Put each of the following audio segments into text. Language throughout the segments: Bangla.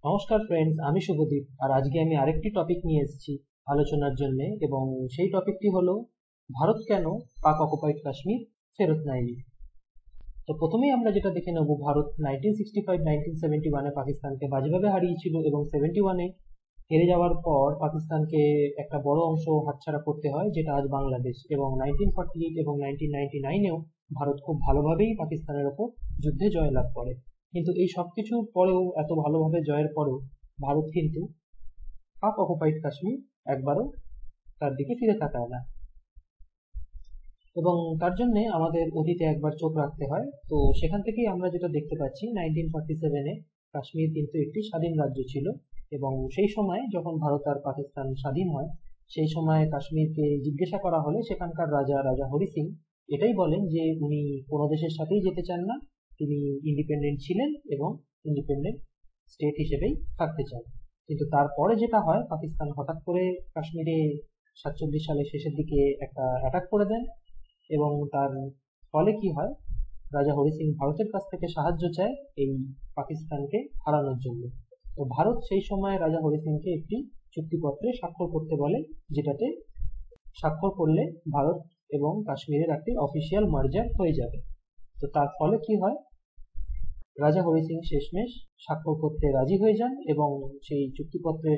নমস্কার ফ্রেন্ডস, আমি শুভদীপ। আর আজকে আমি আরেকটি টপিক নিয়ে এসেছি আলোচনার জন্য, এবং সেই টপিকটি হলো ভারত কেন পাক অকুপাইড কাশ্মীর ফেরত নেয়নি। তো প্রথমেই আমরা যেটা দেখে নেব, ভারত 1971 পাকিস্তানকে বাজেভাবে হারিয়েছিল, এবং 71-এ হেরে যাওয়ার পর পাকিস্তানকে একটা বড় অংশ হাতছাড়া করতে হয়, যেটা আজ বাংলাদেশ। এবং 1948 এবং 1999-এও ভারত খুব ভালোভাবেই পাকিস্তানের ওপর যুদ্ধে জয়লাভ করে। কিন্তু এই সবকিছুর পরেও, এত ভালোভাবে জয়ের পরেও, ভারত কিন্তু পাক অকুপাইড কাশ্মীর একবারও তার দিকে ফিরে তাকায় না। এবং তার জন্য আমাদের অতীতে একবার চোখ রাখতে হয়। তো সেখান থেকেই আমরা যেটা দেখতে পাচ্ছি, 1947-এ কাশ্মীর কিন্তু একটি স্বাধীন রাজ্য ছিল। এবং সেই সময় যখন ভারত আর পাকিস্তান স্বাধীন হয়, সেই সময় কাশ্মীরকে জিজ্ঞাসা করা হলে সেখানকার রাজা রাজা হরি সিং এটাই বলেন যে উনি কোনো দেশের সাথেই যেতে চান না, তিনি ইন্ডিপেন্ডেন্ট ছিলেন এবং ইন্ডিপেন্ডেন্ট স্টেট হিসেবেই থাকতে চান। কিন্তু তারপরে যেটা হয়, পাকিস্তান হঠাৎ করে কাশ্মীরে 47 সালের শেষের দিকে একটা অ্যাটাক করে দেন। এবং তার ফলে কি হয়, রাজা হরি সিং ভারতের কাছ থেকে সাহায্য চায় এই পাকিস্তানকে হারানোর জন্য। তো ভারত সেই সময় রাজা হরি সিংকে একটি চুক্তিপত্রে স্বাক্ষর করতে বলে, যেটাতে স্বাক্ষর করলে ভারত এবং কাশ্মীরের একটি অফিসিয়াল মার্জার হয়ে যাবে। তো তার ফলে কি হয়, রাজা হরি সিং শেষমেশ স্বাক্ষর করতে রাজি হয়ে যান, এবং সেই চুক্তিপত্রে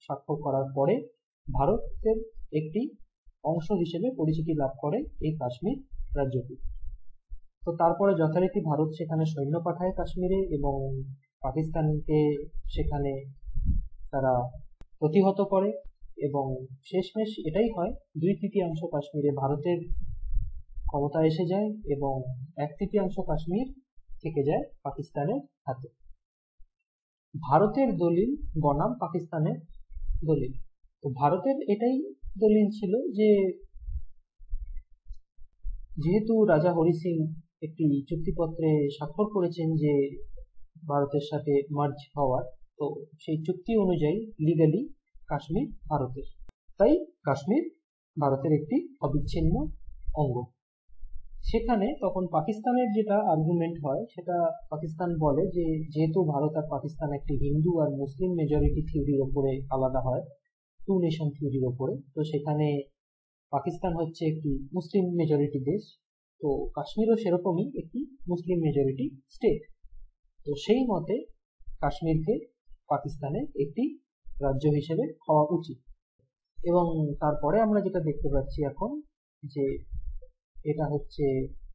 স্বাক্ষর করার পরে ভারতের একটি অংশ হিসেবে পরিচিতি লাভ করে এই কাশ্মীর রাজ্যটি। তো তারপরে যথারীতি ভারত সেখানে সৈন্য পাঠায় কাশ্মীরে, এবং পাকিস্তানকে সেখানে তারা প্রতিহত করে। এবং শেষমেশ এটাই হয়, 2/3 কাশ্মীরে ভারতের ক্ষমতা এসে যায়, এবং 1/3 কাশ্মীর থেকে যায় পাকিস্তানের হাতে। ভারতের দলিল বনাম পাকিস্তানের দলিল। তো ভারতের এটাই দলিল ছিল যে যেহেতু রাজা হরি সিং একটি চুক্তিপত্রে স্বাক্ষর করেছেন যে ভারতের সাথে মার্জ হওয়ার, তো সেই চুক্তি অনুযায়ী লিগালি কাশ্মীর ভারতের, তাই কাশ্মীর ভারতের একটি অবিচ্ছিন্ন অঙ্গ। সেখানে তখন পাকিস্তানের যেটা আর্গুমেন্ট হয়, সেটা পাকিস্তান বলে যে যেহেতু ভারত আর পাকিস্তান একটি হিন্দু আর মুসলিম মেজরিটি থিওরির ওপরে আলাদা হয়, টু নেশন থিওরির ওপরে, তো সেখানে পাকিস্তান হচ্ছে একটি মুসলিম মেজরিটি দেশ, তো কাশ্মীরও সেরকমই একটি মুসলিম মেজরিটি স্টেট। তো সেই মতে কাশ্মীরকে পাকিস্তানের একটি রাজ্য হিসেবে হওয়া উচিত। এবং তারপরে আমরা যেটা দেখতে পাচ্ছি এখন, যে এটা হচ্ছে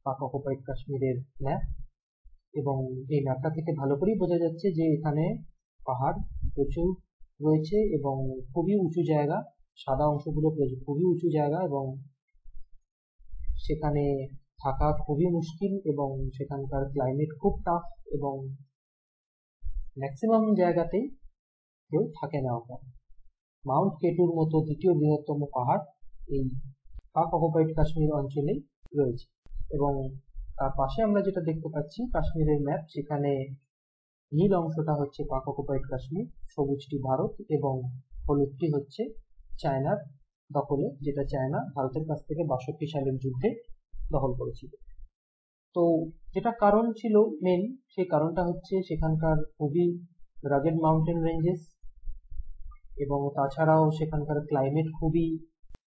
পাক অকুপাইড কাশ্মীরের ম্যাপ। এবং এই ম্যাপটা থেকে ভালো করেই বোঝা যাচ্ছে যে এখানে পাহাড় প্রচুর রয়েছে, এবং খুবই উঁচু জায়গা, সাদা অংশগুলো খুবই উঁচু জায়গা, এবং সেখানে থাকা খুবই মুশকিল, এবং সেখানকার ক্লাইমেট খুব টাফ, এবং ম্যাক্সিমাম জায়গাতেই কেউ থাকে না ওখানে। মাউন্ট কেটুর মতো দ্বিতীয় বৃহত্তম পাহাড় এই পাক অকুপাইড কাশ্মীর অঞ্চলে রয়েছে। এবং তার পাশে আমরা যেটা দেখতে পাচ্ছি কাশ্মীরের ম্যাপ, সেখানে নীল অংশটা হচ্ছে পাক অকুপাইড কাশ্মীর, সবুজটি ভারত, এবং হলুদটি হচ্ছে চায়নার দখলে, যেটা চায়না ভারতের কাছ থেকে 62 সালের যুদ্ধে দখল করেছিল। তো যেটা কারণ ছিল মেন, সেই কারণটা হচ্ছে সেখানকার খুবই রাগেড মাউন্টেন রেঞ্জেস, এবং তাছাড়াও সেখানকার ক্লাইমেট খুবই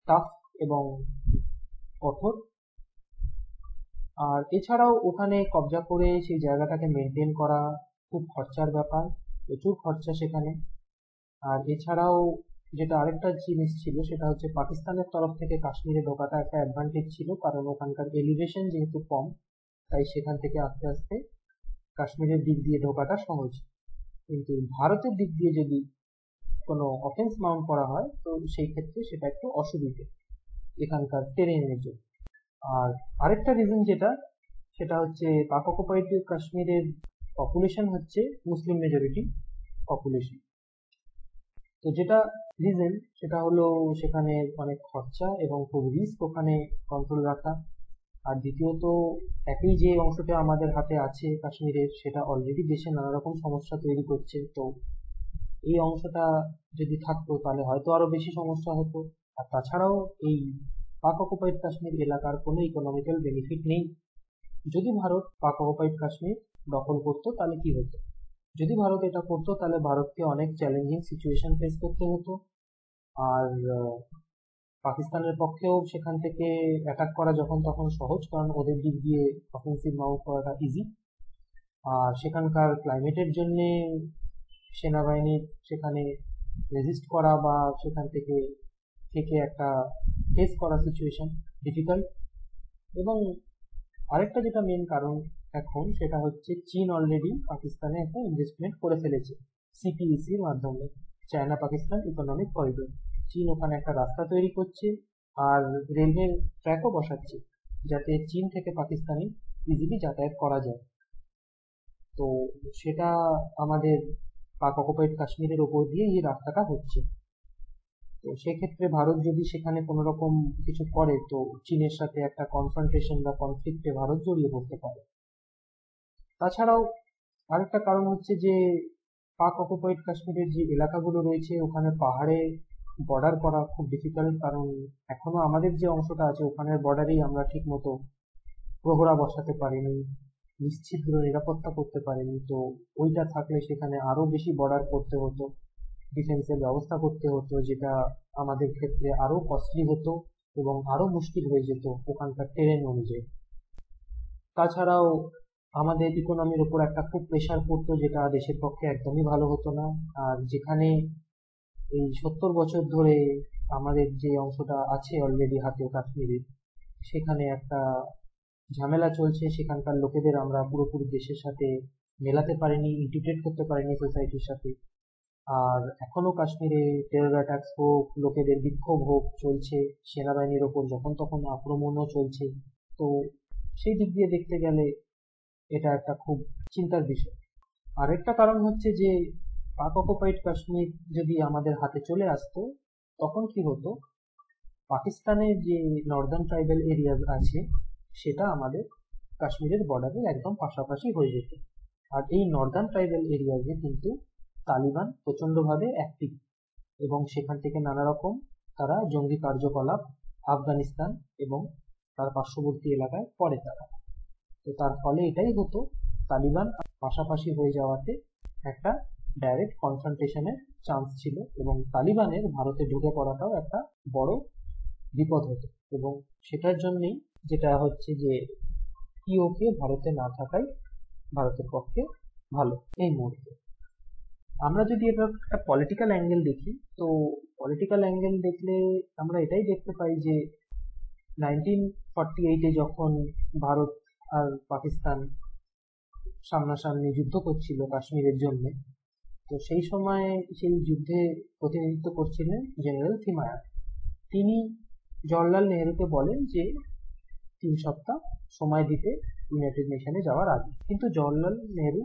টাফ এবং কঠোর। আর এছাড়াও ওখানে কবজা করে সেই জায়গাটাকে মেনটেন করা খুব খরচার ব্যাপার, প্রচুর খরচা সেখানে। আর এছাড়াও যেটা আরেকটা জিনিস ছিল, সেটা হচ্ছে পাকিস্তানের তরফ থেকে কাশ্মীরে ঢোকাটা একটা অ্যাডভান্টেজ ছিল, কারণ ওখানকার এলিভেশন যেহেতু কম, তাই সেখান থেকে আস্তে আস্তে কাশ্মীরের দিক দিয়ে ঢোকাটা সহজ। কিন্তু ভারতের দিক দিয়ে যদি কোনো অফেন্স মাউন্ট করা হয়, তো সেই ক্ষেত্রে সেটা একটু অসুবিধে এখানকার টেরেনের জন্য। আর আরেকটা রিজন যেটা, সেটা হচ্ছে পাক অকুপাইড কাশ্মীরের পপুলেশন হচ্ছে মুসলিম মেজরিটি পপুলেশন। তো যেটা রিজন, সেটা হলো সেখানে অনেক খরচা এবং খুব রিস্ক ওখানে কন্ট্রোল রাখা। আর দ্বিতীয়ত, একই যে অংশটা আমাদের হাতে আছে কাশ্মীরের, সেটা অলরেডি দেশে নানা রকম সমস্যা তৈরি করছে। তো এই অংশটা যদি থাকতো তাহলে হয়তো আরো বেশি সমস্যা হতো। আর তাছাড়াও এই পাক অকুপাইড কাশ্মীর এলাকার কোনো ইকোনমিক্যাল বেনিফিট নেই। যদি ভারত পাক অকুপাইড কাশ্মীর দখল করতো তাহলে কি হতো, যদি ভারত এটা করতো তাহলে ভারতকে অনেক চ্যালেঞ্জিং সিচুয়েশন ফেস করতে হতো। আর পাকিস্তানের পক্ষেও সেখান থেকে অ্যাটাক করা যখন তখন সহজ, কারণ ওদের দিক দিয়ে অফেন্সিভ মাউন্ট করাটা ইজি। আর সেখানকার ক্লাইমেটের জন্যে সেনাবাহিনীর সেখানে রেজিস্ট করা বা সেখান থেকে থেকে একটা ফেস করা সিচুয়েশন ডিফিকাল্ট। এবং আরেকটা যেটা মেন কারণ এখন, সেটা হচ্ছে চীন অলরেডি পাকিস্তানে একটা ইনভেস্টমেন্ট করে ফেলেছে সিপিইসির মাধ্যমে, চায়না পাকিস্তান ইকোনমিক করিডোর। চীন ওখানে একটা রাস্তা তৈরি করছে আর রেলওয়ে ট্র্যাকও বসাচ্ছে, যাতে চীন থেকে পাকিস্তানে ইজিলি যাতায়াত করা যায়। তো সেটা আমাদের পাক অকুপাইড কাশ্মীরের ওপর দিয়ে এই রাস্তাটা হচ্ছে। তো সেক্ষেত্রে ভারত যদি সেখানে কোনো রকম কিছু করে, তো চীনের সাথে একটা কনফ্রন্টেশন বা কনফ্লিক্টে ভারত জড়িয়ে পড়তে পারে। তাছাড়াও আরেকটা কারণ হচ্ছে যে পাক অকুপাইড কাশ্মীরের যে এলাকাগুলো রয়েছে ওখানে পাহাড়ে বর্ডার করা খুব ডিফিকাল্ট, কারণ এখনো আমাদের যে অংশটা আছে ওখানের বর্ডারেই আমরা ঠিক মতো প্রহরা বসাতে পারিনি, নিশ্ছিদ্র নিরাপত্তা করতে পারিনি। তো ওইটা থাকলে সেখানে আরো বেশি বর্ডার করতে হতো, ডিফেন্সের ব্যবস্থা করতে হতো, যেটা আমাদের ক্ষেত্রে আরো কস্টলি হতো এবং আরো মুশকিল হয়ে যেত ওখানকার টেরেন অনুযায়ী। তাছাড়াও আমাদের ইকোনমির উপর একটা খুব প্রেশার পড়তো, যেটা দেশের পক্ষে একদমই ভালো হতো না। আর যেখানে এই 70 বছর ধরে আমাদের যে অংশটা আছে অলরেডি হাতে কাশ্মীরে, সেখানে একটা ঝামেলা চলছে, সেখানকার লোকেদের আমরা পুরোপুরি দেশের সাথে মেলাতে পারিনি, ইন্টিগ্রেট করতে পারিনি সোসাইটির সাথে। আর এখনো কাশ্মীরে টেরর অ্যাটাকস হোক, লোকেদের বিক্ষোভ হোক চলছে, সেনাবাহিনীর ওপর যখন তখন আক্রমণও চলছে। তো সেই দিক দিয়ে দেখতে গেলে এটা একটা খুব চিন্তার বিষয়। আরেকটা কারণ হচ্ছে যে পাক অকুপাইড কাশ্মীর যদি আমাদের হাতে চলে আসতো, তখন কি হতো, পাকিস্তানের যে নর্দার্ন ট্রাইবাল এরিয়াজ আছে সেটা আমাদের কাশ্মীরের বর্ডারের একদম পাশাপাশি হয়ে যেত। আর এই নর্দার্ন ট্রাইবাল এরিয়াজে কিন্তু তালিবান প্রচন্ডভাবে অ্যাক্টিভ, এবং সেখান থেকে নানা রকম তারা জঙ্গি কার্যকলাপ আফগানিস্তান এবং তার পার্শ্ববর্তী এলাকায় করে তারা। তো তার ফলে এটাই হতো, তালিবান পাশাপাশি হয়ে যাওয়াতে একটা ডাইরেক্ট কনফ্রন্টেশনের চান্স ছিল, এবং তালিবানের ভারতে ঢুকে পড়াটাও একটা বড় বিপদ হতো। এবং সেটার জন্যই যেটা হচ্ছে যে পিওকে ভারতে না থাকাই ভারতের পক্ষে ভালো এই মুহূর্তে। আমরা যদি এটা একটা পলিটিক্যাল অ্যাঙ্গেল দেখি, তো পলিটিক্যাল অ্যাঙ্গেল দেখলে আমরা এটাই দেখতে পাই যে 1948-এ যখন ভারত আর পাকিস্তান সামনাসামনি যুদ্ধ করছিল কাশ্মীরের জন্য, তো সেই সময় সেই যুদ্ধে প্রতিনিধিত্ব করছিলেন জেনারেল থিমায়ার। তিনি জওহরলাল নেহরুকে বলেন যে 3 সপ্তাহ সময় দিতে ইউনাইটেড নেশনে যাওয়ার আগে, কিন্তু জওহরলাল নেহরু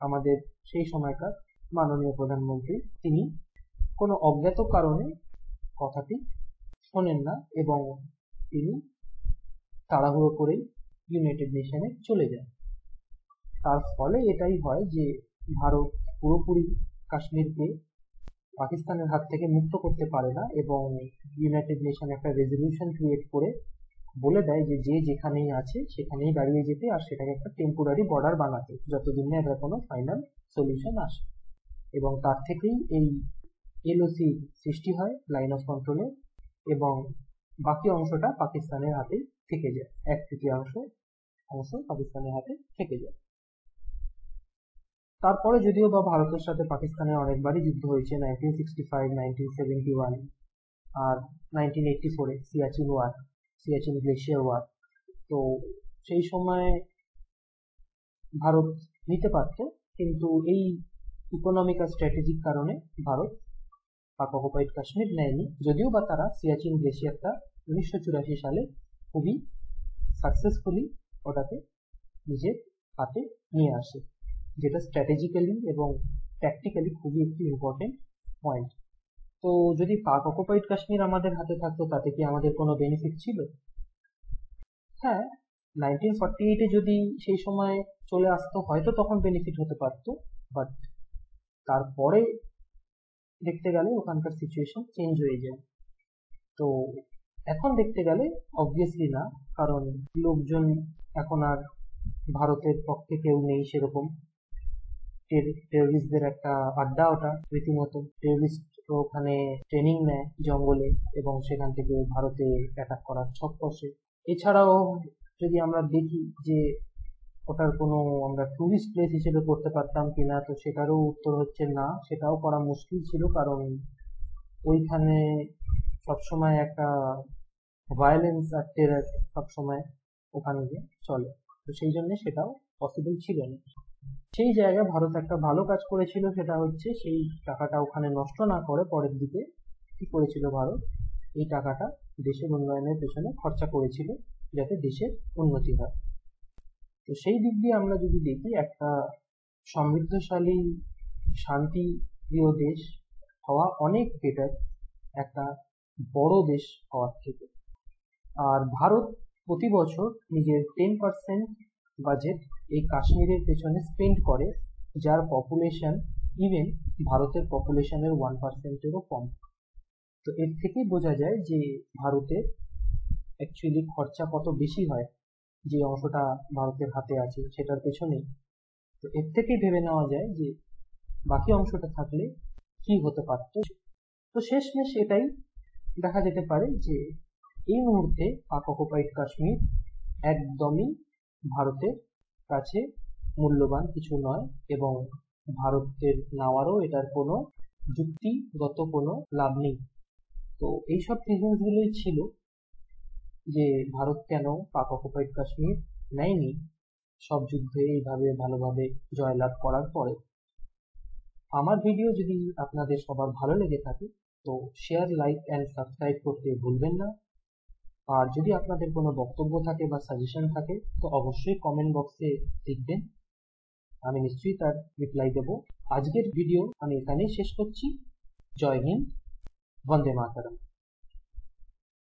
আমাদের সেই সময়কার মাননীয় প্রধানমন্ত্রী, তিনি কোনো অজ্ঞাত কারণে কথাটি শোনেন না এবং তিনি তাড়াহুড়ো করেই ইউনাইটেড নেশনে চলে যান। তার ফলে এটাই হয় যে ভারত পুরোপুরি কাশ্মীরকে পাকিস্তানের হাত থেকে মুক্ত করতে পারে না, এবং ইউনাইটেড নেশন একটা রেজলিউশন ক্রিয়েট করে বলে দেয় যে যে যেখানেই আছে সেখানেই দাঁড়িয়ে যেতে, আর সেটাকে একটা টেম্পোরারি বর্ডার বানাতে, যতদিন না এটার কোনো ফাইনাল সলিউশন আসে। এবং তার থেকেই এই এলওসি সৃষ্টি হয়, লাইন অফ কন্ট্রোলে, এবং বাকি অংশটা পাকিস্তানের হাতে থেকে যায়, 1/3 অংশ পাকিস্তানের হাতে থেকে যায়। তারপরে যদিও বা ভারতের সাথে পাকিস্তানের অনেকবারই যুদ্ধ হয়েছে, 1965, 1971 আর 1984-এ সিয়াচিন গ্লেশিয়ার ওয়ার। তো সেই সময় ভারত নিতে পারত, কিন্তু এই ইকোনমিক আর স্ট্র্যাটেজিক কারণে ভারত পাক অকুপাইড কাশ্মীর নেয়নি, যদিও বা তারা সিয়াচিন গ্লেশিয়ারটা 1984 সালে খুবই সাকসেসফুলি ওটাকে নিজের হাতে নিয়ে আসে, যেটা স্ট্র্যাটেজিক্যালি এবং ট্যাকটিক্যালি খুবই একটি ইম্পর্টেন্ট পয়েন্ট। তো যদি পাক অকুপাইড কাশ্মীর আমাদের হাতে থাকতো, তাতে কি আমাদের কোনো বেনিফিট ছিল? হ্যাঁ, 1948-এ যদি সেই সময় চলে আসতো হয়তো তখন বেনিফিট হতে পারতো, বাট তারপরে দেখতে গেলে ওখানকার সিচুয়েশন চেঞ্জ হয়ে যায়। তো এখন দেখতে গেলে অবভিয়াসলি না, কারণ লোকজন এখন আর ভারতের পক্ষে কেউ নেই সেরকম। টেররিস্টদের একটা আড্ডা, ওটা রীতিমতো টেররিস্ট ওখানে ট্রেনিং নেয় জঙ্গলে এবং সেখান থেকে ভারতে অ্যাটাক করার ছক কষে। এছাড়াও যদি আমরা দেখি যে ওটার কোনো আমরা টুরিস্ট প্লেস হিসেবে করতে পারতাম কিনা, তো সেটারও উত্তর হচ্ছে না, সেটাও করা মুশকিল ছিল, কারণ ওইখানে সবসময় একটা ভায়োলেন্স আর টেরার সবসময় ওখানে গিয়ে চলে, তো সেই জন্য সেটাও পসিবল ছিল না। সেই জায়গায় ভারত একটা ভালো কাজ করেছিল, সেটা হচ্ছে সেই টাকাটা ওখানে নষ্ট না করে পরের দিকে কি করেছিল ভারত, এই টাকাটা দেশের উন্নয়নের পেছনে খরচা করেছিল যাতে দেশের উন্নতি হয়। তো সেই দিক দিয়ে আমরা যদি দেখি, একটা সমৃদ্ধশালী শান্তি প্রিয় দেশ হওয়া অনেক বেটার একটা বড় দেশ হওয়ার থেকে। আর ভারত প্রতি বছর নিজের 10% বাজেট এই কাশ্মীরের পেছনে স্পেন্ড করে, যার পপুলেশন ইভেন ভারতের পপুলেশনের 1%-এরও কম। তো এর থেকেই বোঝা যায় যে ভারতের অ্যাকচুয়ালি খরচা কত বেশি হয় যে অংশটা ভারতের হাতে আছে সেটার পেছনে। তো এর থেকেই ভেবে নেওয়া যায় যে বাকি অংশটা থাকলে কি হতে পারত। তো শেষমেশ এটাই দেখা যেতে পারে যে এই মুহূর্তে পাক অকুপাইড কাশ্মীর একদমই ভারতের কাছে মূল্যবান কিছু নয়, এবং ভারতের নেওয়ারও এটার কোনো যুক্তিগত কোনো লাভ নেই। তো এইসব রিজনসগুলোই ছিল যে ভারত কেন পাক অকুপাইড কাশ্মীর নেয়নি সব যুদ্ধে এইভাবে ভালোভাবে জয়লাভ করার পরে। আমার ভিডিও যদি আপনাদের সবার ভালো লেগে থাকে তো শেয়ার, লাইক অ্যান্ড সাবস্ক্রাইব করতে ভুলবেন না। আর যদি আপনাদের কোনো বক্তব্য থাকে বা সাজেশন থাকে তো অবশ্যই কমেন্ট বক্সে লিখবেন, আমি নিশ্চয়ই তার রিপ্লাই দেব। আজকের ভিডিও আমি এখানেই শেষ করছি। জয় হিন্দ, বন্দে মাতরম।